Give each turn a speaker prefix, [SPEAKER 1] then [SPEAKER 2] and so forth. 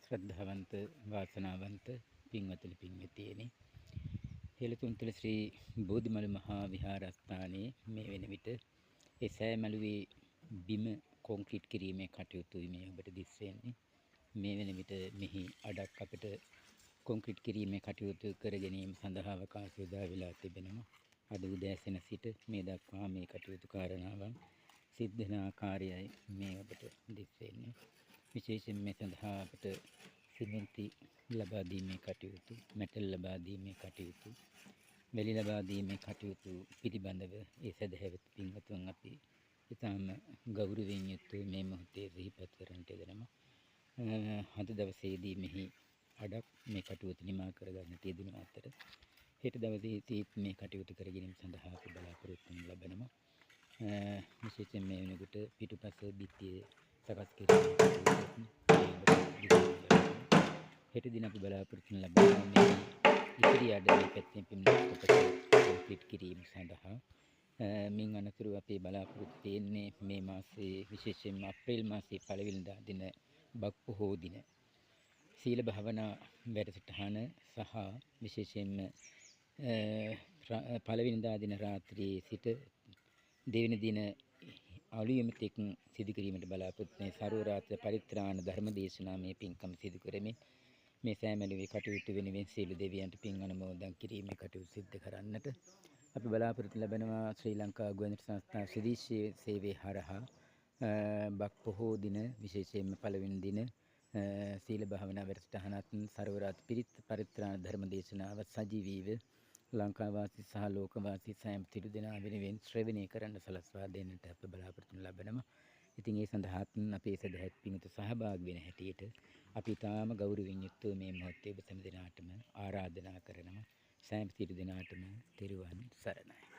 [SPEAKER 1] ශ්‍රද්ධාවන්ත වාසනාවන්ත පින්වතුනි පින්වතියනි හෙළතුන්තල ශ්‍රී බෝධිමළු මහා විහාරස්ථානයේ මේ වෙන විට ඒ සෑමලුවේ බිම කොන්ක්‍රීට් කිරීමේ කටයුතු මේ ඔබට දිස් වෙන්නේ. මේ වෙන විට මෙහි අඩක් අපිට කොන්ක්‍රීට් කිරීමේ කටයුතු කර ගැනීම සඳහා අවකාශය උදා වෙලා තිබෙනවා. අද උදෑසන සිට මේ දක්වා මේ කටයුතු කාරණාවන් සිද්ධ වෙන ආකාරයයි මේ ඔබට දිස් වෙන්නේ. විශේෂයෙන් මේ සඳහා අපට සිමෙන්ති ලබා දීමේ කටයුතු, මෙටල් ලබා දීමේ කටයුතු, වැලි ලබා දීමේ කටයුතු පිළිබඳව ඒ සදහැවත් පින්වතුන් අපි ඉතාම ගෞරවයෙන් යුතුව මේ මොහොතේ සිහිපත් කරන්නට යෙදෙනවා. අද දවසේදී මෙහි අඩක් මේ කටයුතු නිමා කරගන්නට යෙදුණු අතර හෙට දවසේදීත් මේ කටයුතු කර ගැනීම සඳහා අපි බලාපොරොත්තු වනු ලබනවා. විශේෂයෙන් මේ වෙනකොට පිටුපස බිත්තිය සකස් කිරීම හෙට දින අපි බලාපොරොත්තු වන ලබනවා මේ ඉතිරි අඩ මේ පැත්තෙන් කොන්ක්‍රීට් කිරීම සඳහා. මින් අනතුරු අපේ බලාපොරොත්තු තියෙන්නේ මේ මාසයේ විශේෂයෙන්ම අප්‍රේල් මාසයේ පළවෙනිදා දින බක් පොහෝ දින සීල භාවනා වැඩසටහන සහ විශේෂයෙන්ම පළවෙනිදා දින රාත්‍රියේ සිට දෙවෙනි දින අලුයමතෙක් සිදු කිරීමට බලාපොරොත්තු වෙන සර්ව රාත්‍ර පරිත්‍රාණ ධර්ම දේශනා මේ පින්කම සිදු කරමින් මේ සෑමලුවේ කටයුතු වෙනුවෙන් සියලු දෙවියන්ට පින් අනුමෝදන් කිරීමේ කටයුතු සිදු කරන්නට අපි බලාපොරොත්තු ලබනවා. ශ්‍රී ලංකා ගුවන්විදුලි සංස්ථා ස්වදේශීය සේවය හරහා බක් පොහෝ දින විශේෂයෙන්ම පළවෙනි දින සීල භාවනා වැඩසටහනත් සර්ව රාත්‍රී පිරිත් පරිත්‍රාණ ධර්ම දේශනාව සජීවීව ලංකාවාසී සහ ලෝකවාසී සෑම සිළු දෙනා වෙනුවෙන් ශ්‍රවණය කරන්න සලස්වා දෙන්නට අප බලාපොරොත්තු ලබනවා. ඉතින් ඒ සඳහාත් අපේ සදහැත් පිණිත සහභාගී වෙන හැටියට අපි තාම ගෞරවයෙන් යුක්තව මේ මොහොතේ ඔබ සෑම දිනාටම ආරාධනා කරනවා. සෑම සිළු දෙනාටම තෙරුවන් සරණයි.